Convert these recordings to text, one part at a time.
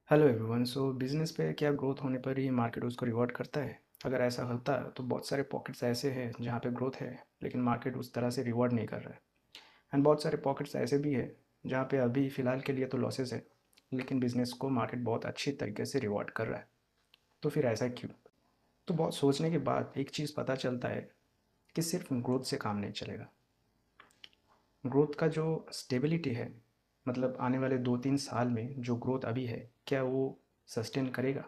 Hello everyone. Business पे क्या growth होने पर ही मार्केट उसको रिवॉर्ड करता है? अगर ऐसा होता तो बहुत सारे पॉकेट्स ऐसे हैं जहाँ पे ग्रोथ है लेकिन मार्केट उस तरह से रिवॉर्ड नहीं कर रहा है। एंड बहुत सारे पॉकेट्स ऐसे भी है जहाँ पे अभी फ़िलहाल के लिए तो लॉसेस है लेकिन बिज़नेस को मार्केट बहुत अच्छी तरीके से रिवॉर्ड कर रहा है। तो फिर ऐसा क्यों? तो बहुत सोचने के बाद एक चीज़ पता चलता है कि सिर्फ ग्रोथ से काम नहीं चलेगा। ग्रोथ का जो स्टेबिलिटी है, मतलब आने वाले 2-3 साल में जो ग्रोथ अभी है क्या वो सस्टेन करेगा?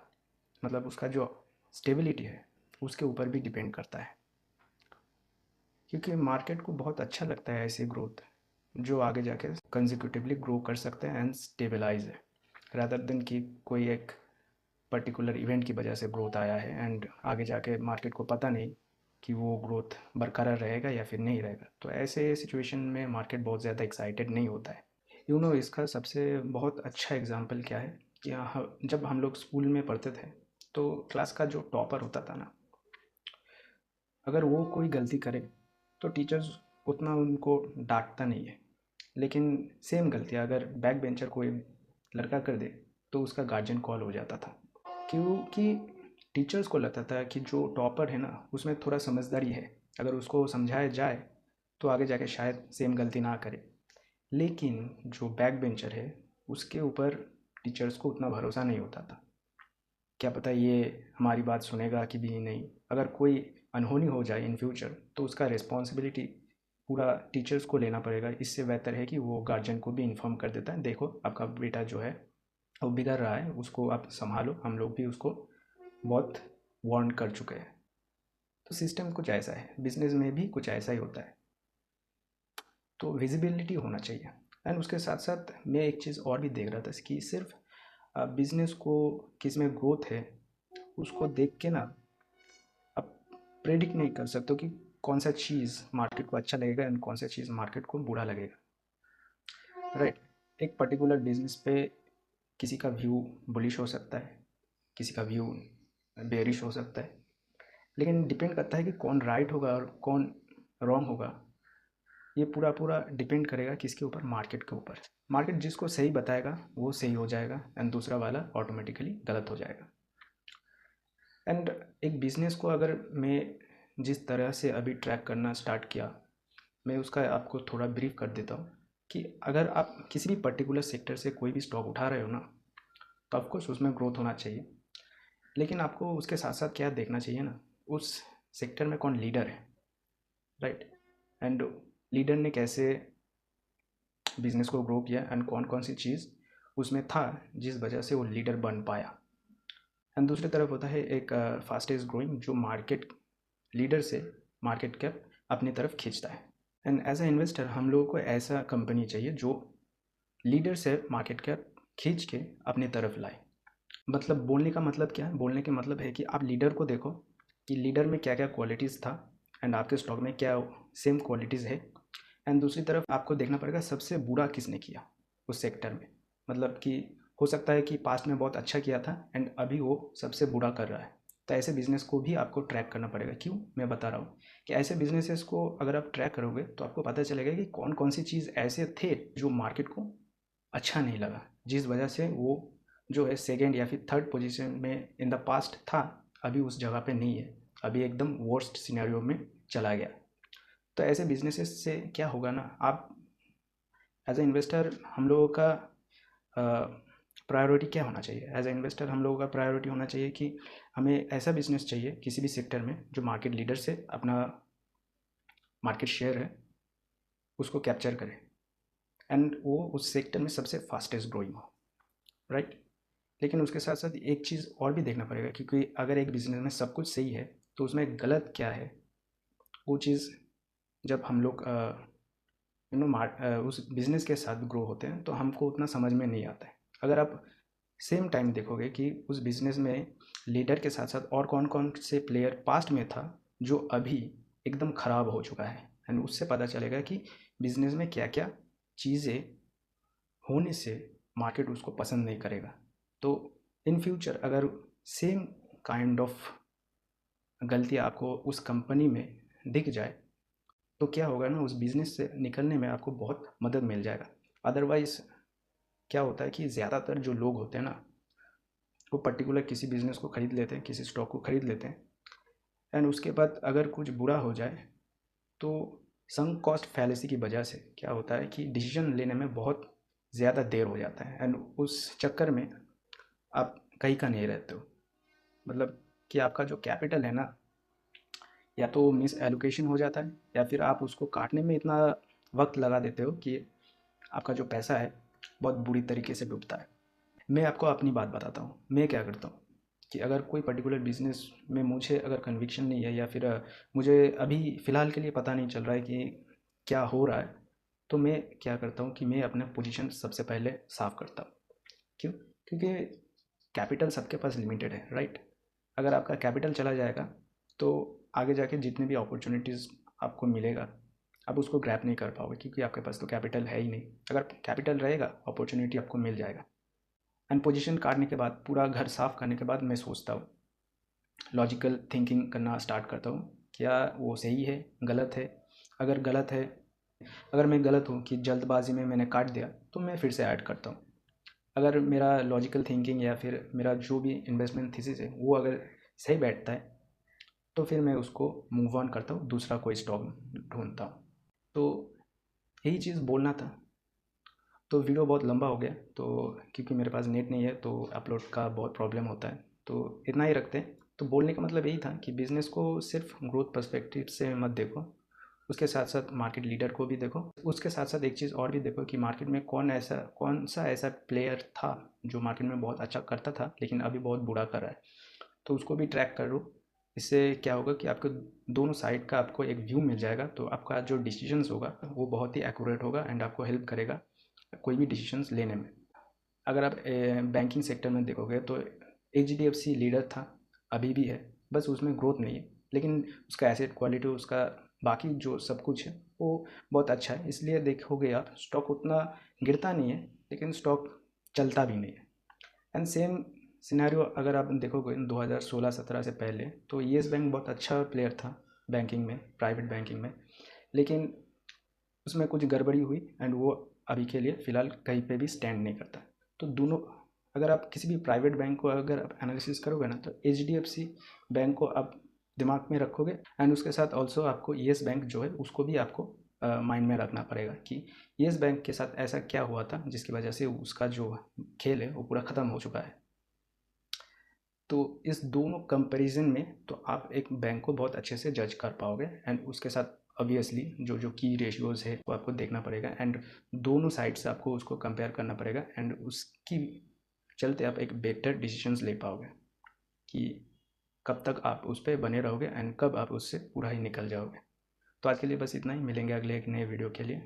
मतलब उसका जो स्टेबिलिटी है उसके ऊपर भी डिपेंड करता है, क्योंकि मार्केट को बहुत अच्छा लगता है ऐसी ग्रोथ जो आगे जाके कंजिक्यूटिवली ग्रो कर सकते हैं एंड स्टेबलाइज है, रादर देन कि कोई एक पर्टिकुलर इवेंट की वजह से ग्रोथ आया है एंड आगे जाके मार्केट को पता नहीं कि वो ग्रोथ बरकरार रहेगा या फिर नहीं रहेगा। तो ऐसे सिचुएशन में मार्केट बहुत ज़्यादा एक्साइटेड नहीं होता है। इसका सबसे बहुत अच्छा एग्जांपल क्या है कि जब हम लोग स्कूल में पढ़ते थे तो क्लास का जो टॉपर होता था ना, अगर वो कोई गलती करे तो टीचर्स उतना उनको डांटता नहीं है। लेकिन सेम गलतियाँ अगर बैक बेंचर कोई लड़का कर दे तो उसका गार्जियन कॉल हो जाता था, क्योंकि टीचर्स को लगता था कि जो टॉपर है ना उसमें थोड़ा समझदारी है, अगर उसको समझाया जाए तो आगे जाके शायद सेम गलती ना करे। लेकिन जो बैक बेंचर है उसके ऊपर टीचर्स को उतना भरोसा नहीं होता था, क्या पता ये हमारी बात सुनेगा कि भी नहीं। अगर कोई अनहोनी हो जाए इन फ्यूचर तो उसका रिस्पॉन्सिबिलिटी पूरा टीचर्स को लेना पड़ेगा। इससे बेहतर है कि वो गार्जियन को भी इन्फॉर्म कर देता है, देखो आपका बेटा जो है वो बिगड़ रहा है, उसको आप संभालो, हम लोग भी उसको बहुत वार्न कर चुके हैं। तो सिस्टम कुछ ऐसा है, बिजनेस में भी कुछ ऐसा ही होता है। तो विजिबिलिटी होना चाहिए। एंड उसके साथ साथ मैं एक चीज़ और भी देख रहा था कि सिर्फ बिजनेस को किस में ग्रोथ है उसको देख के ना आप प्रेडिक्ट नहीं कर सकते हो कि कौन सा चीज़ मार्केट को अच्छा लगेगा एंड कौन सा चीज़ मार्केट को बुरा लगेगा, राइट? एक पर्टिकुलर बिजनेस पे किसी का व्यू बुलिश हो सकता है, किसी का व्यू बेरिश हो सकता है, लेकिन डिपेंड करता है कि कौन राइट होगा और कौन रॉन्ग होगा। ये पूरा पूरा डिपेंड करेगा किसके ऊपर? मार्केट के ऊपर। मार्केट जिसको सही बताएगा वो सही हो जाएगा एंड दूसरा वाला ऑटोमेटिकली गलत हो जाएगा। एंड एक बिज़नेस को अगर मैं जिस तरह से अभी ट्रैक करना स्टार्ट किया, मैं उसका आपको थोड़ा ब्रीफ कर देता हूँ कि अगर आप किसी भी पर्टिकुलर सेक्टर से कोई भी स्टॉक उठा रहे हो ना, तो ऑफकोर्स उसमें ग्रोथ होना चाहिए। लेकिन आपको उसके साथ साथ क्या देखना चाहिए ना, उस सेक्टर में कौन लीडर है, राइट? एंड लीडर ने कैसे बिज़नेस को ग्रो किया एंड कौन कौन सी चीज़ उसमें था जिस वजह से वो लीडर बन पाया। एंड दूसरी तरफ होता है एक फास्टेस्ट ग्रोइंग जो मार्केट लीडर से मार्केट कैप अपनी तरफ खींचता है। एंड एज ए इन्वेस्टर हम लोगों को ऐसा कंपनी चाहिए जो लीडर से मार्केट कैप खींच के अपनी तरफ लाए। मतलब बोलने का मतलब क्या है? बोलने के मतलब है कि आप लीडर को देखो कि लीडर में क्या क्या क्वालिटीज़ था एंड आपके स्टॉक में क्या सेम क्वालिटीज़ है। एंड दूसरी तरफ आपको देखना पड़ेगा सबसे बुरा किसने किया उस सेक्टर में। मतलब कि हो सकता है कि पास्ट में बहुत अच्छा किया था एंड अभी वो सबसे बुरा कर रहा है। तो ऐसे बिजनेस को भी आपको ट्रैक करना पड़ेगा। क्यों मैं बता रहा हूँ कि ऐसे बिजनेसेस को अगर आप ट्रैक करोगे तो आपको पता चलेगा कि कौन कौन सी चीज़ ऐसे थे जो मार्केट को अच्छा नहीं लगा, जिस वजह से वो जो है सेकेंड या फिर थर्ड पोजीशन में इन द पास्ट था, अभी उस जगह पे नहीं है, अभी एकदम वर्स्ट सिनेरियो में चला गया। तो ऐसे बिजनेसेस से क्या होगा ना, आप एज ए इन्वेस्टर हम लोगों का प्रायोरिटी क्या होना चाहिए? एज ए इन्वेस्टर हम लोगों का प्रायोरिटी होना चाहिए कि हमें ऐसा बिजनेस चाहिए किसी भी सेक्टर में जो मार्केट लीडर से अपना मार्केट शेयर है उसको कैप्चर करे एंड वो उस सेक्टर में सबसे फास्टेस्ट ग्रोइंग हो, राइट? लेकिन उसके साथ साथ एक चीज़ और भी देखना पड़ेगा, क्योंकि अगर एक बिजनेस में सब कुछ सही है तो उसमें गलत क्या है, वो चीज़ जब हम लोग उस बिज़नेस के साथ ग्रो होते हैं तो हमको उतना समझ में नहीं आता है। अगर आप सेम टाइम देखोगे कि उस बिज़नेस में लीडर के साथ साथ और कौन कौन से प्लेयर पास्ट में था जो अभी एकदम ख़राब हो चुका है, एंड उससे पता चलेगा कि बिज़नेस में क्या क्या चीज़ें होने से मार्केट उसको पसंद नहीं करेगा। तो इन फ्यूचर अगर सेम काइंड ऑफ गलती आपको उस कंपनी में दिख जाए तो क्या होगा ना, उस बिज़नेस से निकलने में आपको बहुत मदद मिल जाएगा। अदरवाइज़ क्या होता है कि ज़्यादातर जो लोग होते हैं ना वो पर्टिकुलर किसी बिज़नेस को ख़रीद लेते हैं, किसी स्टॉक को ख़रीद लेते हैं, एंड उसके बाद अगर कुछ बुरा हो जाए तो संक कॉस्ट फैलेसी की वजह से क्या होता है कि डिसीजन लेने में बहुत ज़्यादा देर हो जाता है, एंड उस चक्कर में आप कहीं का नहीं रहते हो। मतलब कि आपका जो कैपिटल है ना, या तो मिस एलोकेशन हो जाता है, या फिर आप उसको काटने में इतना वक्त लगा देते हो कि आपका जो पैसा है बहुत बुरी तरीके से डूबता है। मैं आपको अपनी बात बताता हूँ, मैं क्या करता हूँ कि अगर कोई पर्टिकुलर बिजनेस में मुझे अगर कन्विक्शन नहीं है, या फिर मुझे अभी फ़िलहाल के लिए पता नहीं चल रहा है कि क्या हो रहा है, तो मैं क्या करता हूँ कि मैं अपने पोजीशन सबसे पहले साफ़ करता हूँ। क्यों? क्योंकि कैपिटल सबके पास लिमिटेड है, राइट? अगर आपका कैपिटल चला जाएगा तो आगे जाके जितने भी अपॉर्चुनिटीज़ आपको मिलेगा, आप उसको ग्रैब नहीं कर पाओगे, क्योंकि आपके पास तो कैपिटल है ही नहीं। अगर कैपिटल रहेगा, अपॉर्चुनिटी आपको मिल जाएगा। एंड पोजीशन काटने के बाद, पूरा घर साफ़ करने के बाद, मैं सोचता हूँ, लॉजिकल थिंकिंग करना स्टार्ट करता हूँ, क्या वो सही है, गलत है? अगर गलत है, अगर मैं गलत हूँ कि जल्दबाजी में मैंने काट दिया, तो मैं फिर से ऐड करता हूँ। अगर मेरा लॉजिकल थिंकिंग या फिर मेरा जो भी इन्वेस्टमेंट थीसिस है वो अगर सही बैठता है, तो फिर मैं उसको मूव ऑन करता हूँ, दूसरा कोई स्टॉक ढूंढता हूँ। तो यही चीज़ बोलना था। तो वीडियो बहुत लंबा हो गया, तो क्योंकि मेरे पास नेट नहीं है तो अपलोड का बहुत प्रॉब्लम होता है, तो इतना ही रखते हैं। तो बोलने का मतलब यही था कि बिज़नेस को सिर्फ ग्रोथ पर्सपेक्टिव से मत देखो, उसके साथ साथ मार्केट लीडर को भी देखो। उसके साथ साथ एक चीज़ और भी देखो कि मार्केट में कौन सा ऐसा प्लेयर था जो मार्केट में बहुत अच्छा करता था लेकिन अभी बहुत बुरा कर रहा है, तो उसको भी ट्रैक करो। इससे क्या होगा कि आपको दोनों साइड का आपको एक व्यू मिल जाएगा, तो आपका जो डिसीजंस होगा वो बहुत ही एक्यूरेट होगा, एंड आपको हेल्प करेगा कोई भी डिसीजंस लेने में। अगर आप बैंकिंग सेक्टर में देखोगे तो HDFC लीडर था, अभी भी है, बस उसमें ग्रोथ नहीं है, लेकिन उसका एसेट क्वालिटी, उसका बाकी जो सब कुछ है वो बहुत अच्छा है। इसलिए देखोगे आप, स्टॉक उतना गिरता नहीं है, लेकिन स्टॉक चलता भी नहीं है। एंड सेम सिनेरियो अगर आप देखोगे 2016-17 से पहले, तो येस बैंक बहुत अच्छा प्लेयर था बैंकिंग में, प्राइवेट बैंकिंग में, लेकिन उसमें कुछ गड़बड़ी हुई, एंड वो अभी के लिए फ़िलहाल कहीं पे भी स्टैंड नहीं करता। तो दोनों, अगर आप किसी भी प्राइवेट बैंक को अगर आप एनालिसिस करोगे ना, तो HDFC बैंक को आप दिमाग में रखोगे, एंड उसके साथ ऑल्सो आपको येस बैंक जो है उसको भी आपको माइंड में रखना पड़ेगा कि येस बैंक के साथ ऐसा क्या हुआ था जिसकी वजह से उसका जो खेल है वो पूरा ख़त्म हो चुका है। तो इस दोनों कंपैरिजन में तो आप एक बैंक को बहुत अच्छे से जज कर पाओगे, एंड उसके साथ ऑब्वियसली जो जो की रेशियोज़ है वो आपको देखना पड़ेगा, एंड दोनों साइड से आपको उसको कंपेयर करना पड़ेगा, एंड उसकी चलते आप एक बेटर डिसीजंस ले पाओगे कि कब तक आप उस पर बने रहोगे एंड कब आप उससे पूरा ही निकल जाओगे। तो आज के लिए बस इतना ही, मिलेंगे अगले एक नए वीडियो के लिए।